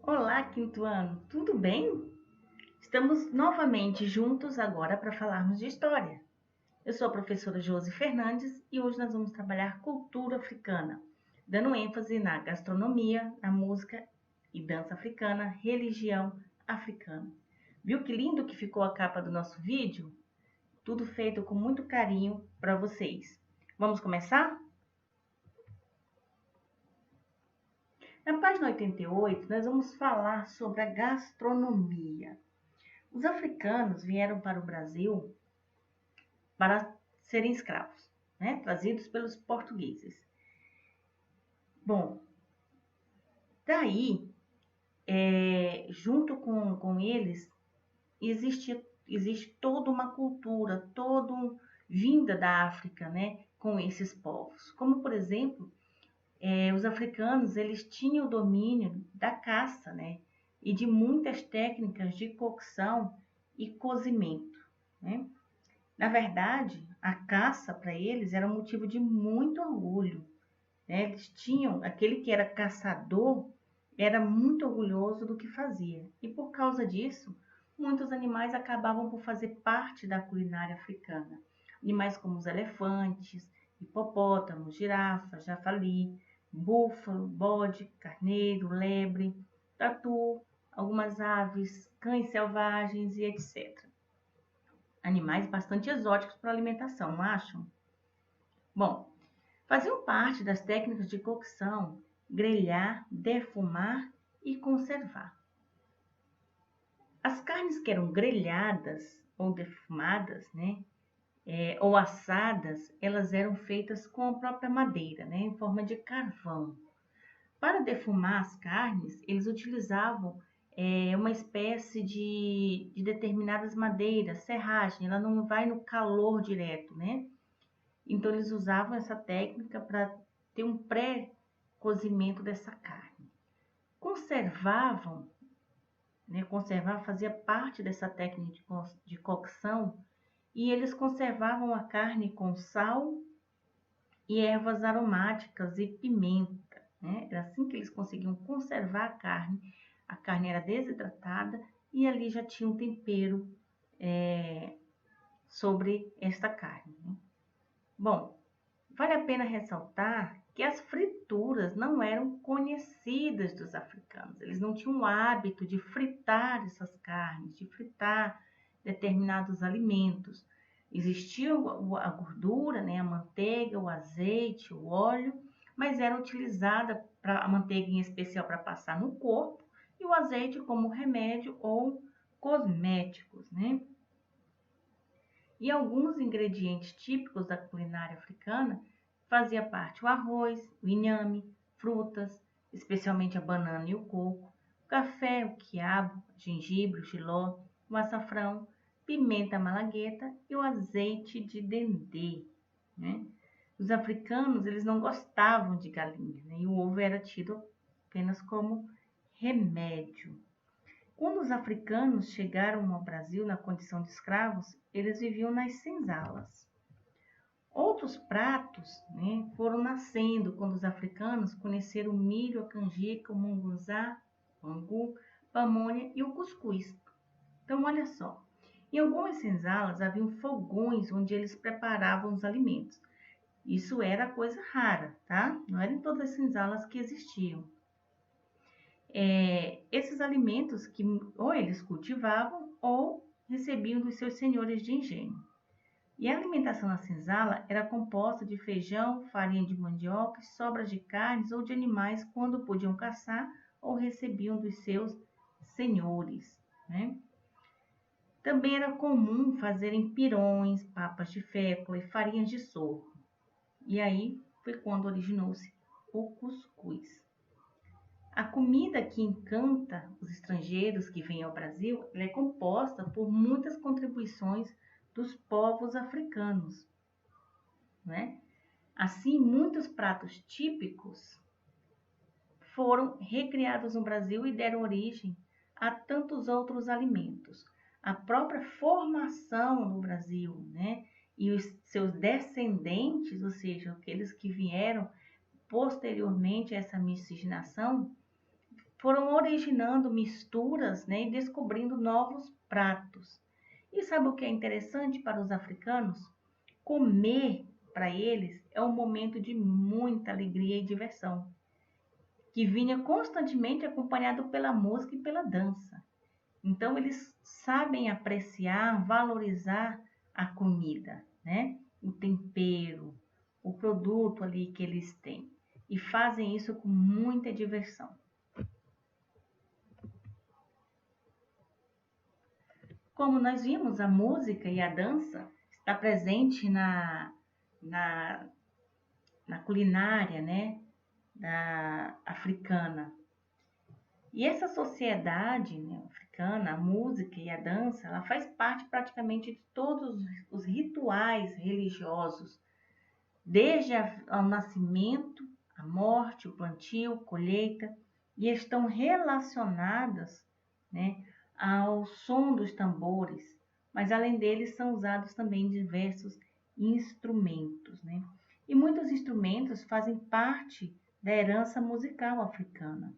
Olá, quinto ano, tudo bem? Estamos novamente juntos agora para falarmos de história. Eu sou a professora Josi Fernandes e hoje nós vamos trabalhar cultura africana, dando ênfase na gastronomia, na música e dança africana, religião africana. Viu que lindo que ficou a capa do nosso vídeo? Tudo feito com muito carinho para vocês. Vamos começar? Na página 88, nós vamos falar sobre a gastronomia. Os africanos vieram para o Brasil para serem escravos, né? Trazidos pelos portugueses. Bom, daí, junto com eles, existe toda uma cultura, vinda da África, né? Com esses povos. Como, por exemplo, os africanos, eles tinham o domínio da caça, né? E de muitas técnicas de cocção e cozimento, né? Na verdade, a caça para eles era um motivo de muito orgulho, né? Eles tinham, aquele que era caçador era muito orgulhoso do que fazia. E por causa disso, muitos animais acabavam por fazer parte da culinária africana. Animais como os elefantes, hipopótamos, girafas, javali, búfalo, bode, carneiro, lebre, tatu, algumas aves, cães selvagens e etc. Animais bastante exóticos para alimentação, não acham? Bom, faziam parte das técnicas de cocção grelhar, defumar e conservar. As carnes que eram grelhadas ou defumadas, né, ou assadas, elas eram feitas com a própria madeira, né, em forma de carvão. Para defumar as carnes, eles utilizavam uma espécie de determinadas madeiras, serragem, ela não vai no calor direto, né? Então, eles usavam essa técnica para ter um pré-cozimento dessa carne. Conservavam, né? Conservar fazia parte dessa técnica de cocção e eles conservavam a carne com sal e ervas aromáticas e pimenta, né? Era assim que eles conseguiam conservar a carne. A carne era desidratada e ali já tinha um tempero sobre esta carne, né? Bom, vale a pena ressaltar que as frituras não eram conhecidas dos africanos. Eles não tinham o hábito de fritar essas carnes, de fritar determinados alimentos. Existia a gordura, né, a manteiga, o azeite, o óleo, mas era utilizada a manteiga em especial para passar no corpo e o azeite como remédio ou cosméticos, né? E alguns ingredientes típicos da culinária africana fazia parte o arroz, o inhame, frutas, especialmente a banana e o coco, o café, o quiabo, gengibre, o jiló, o açafrão, pimenta malagueta e o azeite de dendê, né? Os africanos, eles não gostavam de galinha, né? E o ovo era tido apenas como remédio. Quando os africanos chegaram ao Brasil na condição de escravos, eles viviam nas senzalas. Outros pratos, né, foram nascendo quando os africanos conheceram o milho, a canjica, o munguzá, o angu, pamonha e o cuscuz. Então, olha só, em algumas senzalas haviam fogões onde eles preparavam os alimentos. Isso era coisa rara, tá? Não era em todas as senzalas que existiam. Esses alimentos que ou eles cultivavam ou recebiam dos seus senhores de engenho. E a alimentação na senzala era composta de feijão, farinha de mandioca, sobras de carnes ou de animais quando podiam caçar ou recebiam dos seus senhores, né? Também era comum fazerem pirões, papas de fécula e farinhas de sorgo. E aí foi quando originou-se o cuscuz. A comida que encanta os estrangeiros que vêm ao Brasil, ela é composta por muitas contribuições dos povos africanos, né? Assim, muitos pratos típicos foram recriados no Brasil e deram origem a tantos outros alimentos. A própria formação no Brasil, né? E os seus descendentes, ou seja, aqueles que vieram posteriormente a essa miscigenação, foram originando misturas, né, e descobrindo novos pratos. E sabe o que é interessante para os africanos? Comer, para eles, é um momento de muita alegria e diversão, que vinha constantemente acompanhado pela música e pela dança. Então, eles sabem apreciar, valorizar a comida, né? O tempero, o produto ali que eles têm. E fazem isso com muita diversão. Como nós vimos, a música e a dança está presente na, na culinária, né, da africana. E essa sociedade, né, africana, a música e a dança, ela faz parte praticamente de todos os rituais religiosos, desde o nascimento, a morte, o plantio, colheita, e estão relacionadas, né, ao som dos tambores, mas além deles são usados também diversos instrumentos, né? E muitos instrumentos fazem parte da herança musical africana.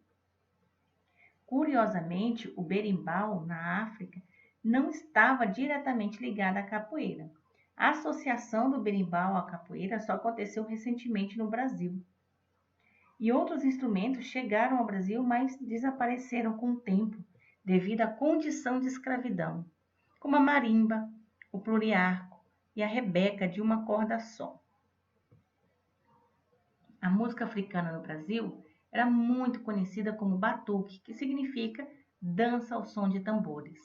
Curiosamente, o berimbau, na África, não estava diretamente ligado à capoeira. A associação do berimbau à capoeira só aconteceu recentemente no Brasil. E outros instrumentos chegaram ao Brasil, mas desapareceram com o tempo, devido à condição de escravidão, como a marimba, o pluriarco e a rebeca de uma corda só. A música africana no Brasil era muito conhecida como batuque, que significa dança ao som de tambores.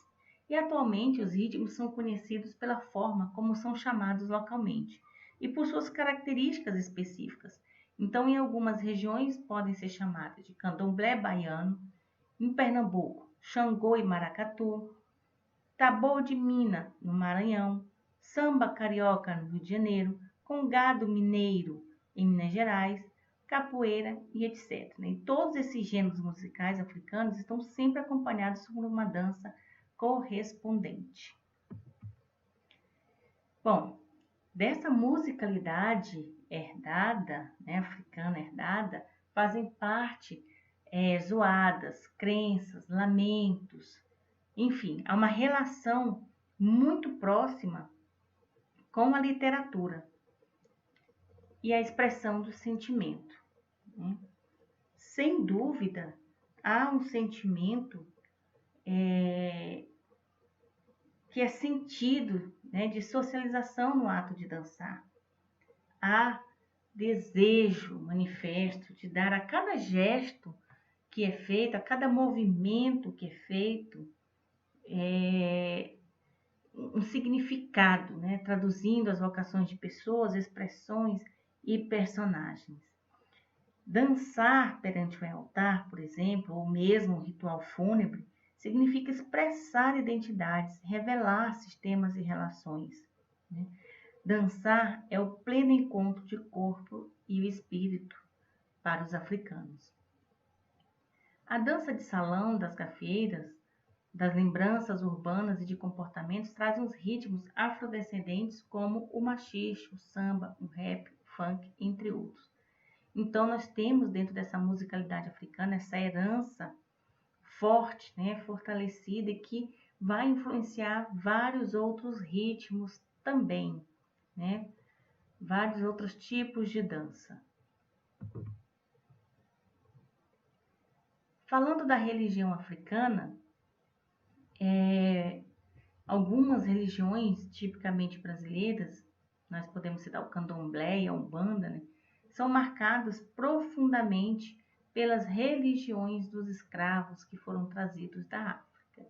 E atualmente os ritmos são conhecidos pela forma como são chamados localmente e por suas características específicas. Então, em algumas regiões podem ser chamadas de candomblé baiano, em Pernambuco, Xangô e maracatu, tabor de Mina, no Maranhão, samba carioca no Rio de Janeiro, congado mineiro em Minas Gerais, capoeira e etc. E todos esses gêneros musicais africanos estão sempre acompanhados por uma dança correspondente. Bom, dessa musicalidade herdada, né, africana herdada, fazem parte zoadas, crenças, lamentos, enfim, há uma relação muito próxima com a literatura e a expressão do sentimento, né? Sem dúvida, há um sentimento que é sentido, né, de socialização no ato de dançar. Há desejo manifesto de dar a cada gesto que é feito, a cada movimento que é feito, um significado, né, traduzindo as vocações de pessoas, expressões e personagens. Dançar perante o altar, por exemplo, ou mesmo um ritual fúnebre, significa expressar identidades, revelar sistemas e relações, né? Dançar é o pleno encontro de corpo e espírito para os africanos. A dança de salão das gafieiras, das lembranças urbanas e de comportamentos trazem os ritmos afrodescendentes como o machixe, o samba, o rap, o funk, entre outros. Então, nós temos dentro dessa musicalidade africana essa herança forte, né, fortalecida e que vai influenciar vários outros ritmos também, né, vários outros tipos de dança. Falando da religião africana, algumas religiões tipicamente brasileiras, nós podemos citar o candomblé e a umbanda, né, são marcadas profundamente pelas religiões dos escravos que foram trazidos da África.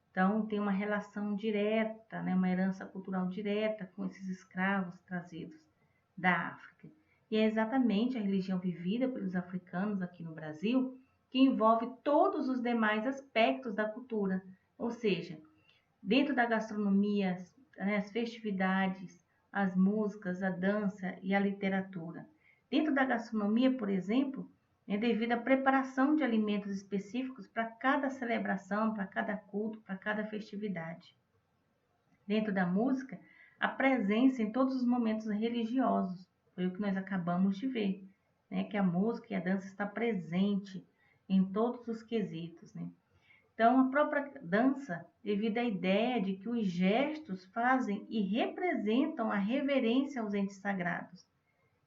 Então, tem uma relação direta, né, uma herança cultural direta com esses escravos trazidos da África. E é exatamente a religião vivida pelos africanos aqui no Brasil que envolve todos os demais aspectos da cultura, ou seja, dentro da gastronomia, né, as festividades, as músicas, a dança e a literatura. Dentro da gastronomia, por exemplo, é devido à preparação de alimentos específicos para cada celebração, para cada culto, para cada festividade. Dentro da música, a presença em todos os momentos religiosos, foi o que nós acabamos de ver, né? Que a música e a dança está presente em todos os quesitos, né? Então, a própria dança, devido à ideia de que os gestos fazem e representam a reverência aos entes sagrados.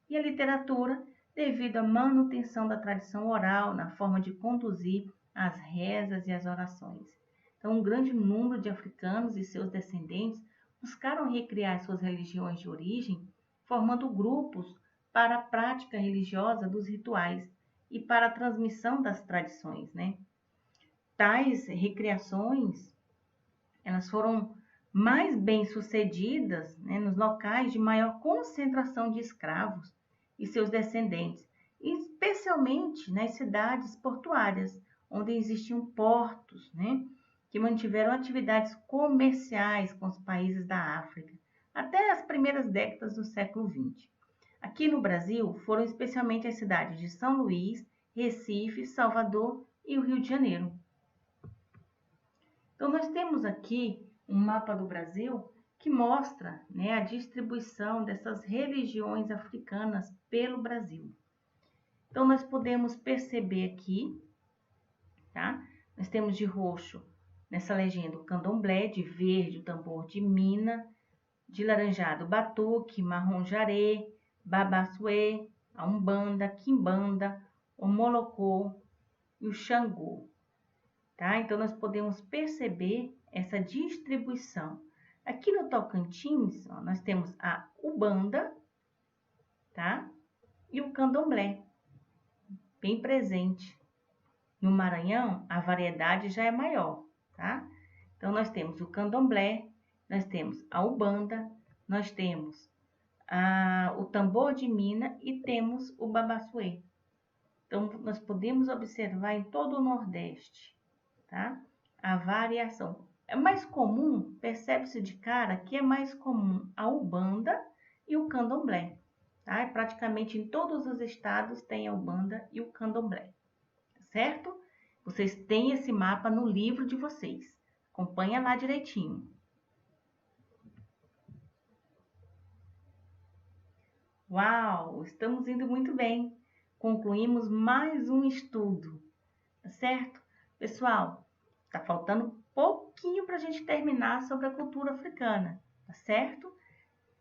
E a literatura, devido à manutenção da tradição oral na forma de conduzir as rezas e as orações. Então, um grande número de africanos e seus descendentes buscaram recriar suas religiões de origem, formando grupos para a prática religiosa dos rituais e para a transmissão das tradições, né? Tais recriações, elas foram mais bem-sucedidas, né, nos locais de maior concentração de escravos e seus descendentes, especialmente nas cidades portuárias, onde existiam portos, né, que mantiveram atividades comerciais com os países da África, até as primeiras décadas do século XX. Aqui no Brasil, foram especialmente as cidades de São Luís, Recife, Salvador e o Rio de Janeiro. Então, nós temos aqui um mapa do Brasil que mostra, né, a distribuição dessas religiões africanas pelo Brasil. Então, nós podemos perceber aqui, tá? Nós temos de roxo, nessa legenda, o candomblé, de verde, o tambor de mina, de laranjado, o batuque, marrom jaré, babaçuê, a umbanda, quimbanda, o molocô e o xangô. Tá? Então, nós podemos perceber essa distribuição. Aqui no Tocantins, ó, nós temos a Ubanda, tá? E o Candomblé, bem presente. No Maranhão, a variedade já é maior, tá? Então, nós temos o Candomblé, nós temos a Ubanda, nós temos o tambor de mina e temos o babaçuê. Então, nós podemos observar em todo o Nordeste, tá? A variação. É mais comum, percebe-se de cara que é mais comum a Ubanda e o Candomblé, tá? Praticamente em todos os estados tem a Ubanda e o Candomblé, certo? Vocês têm esse mapa no livro de vocês. Acompanha lá direitinho. Uau, estamos indo muito bem. Concluímos mais um estudo, tá certo? Pessoal, tá faltando pouquinho para a gente terminar sobre a cultura africana, tá certo?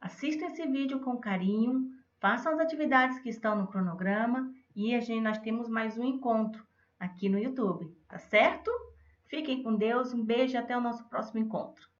Assista esse vídeo com carinho, façam as atividades que estão no cronograma e nós temos mais um encontro aqui no YouTube, tá certo? Fiquem com Deus, um beijo e até o nosso próximo encontro.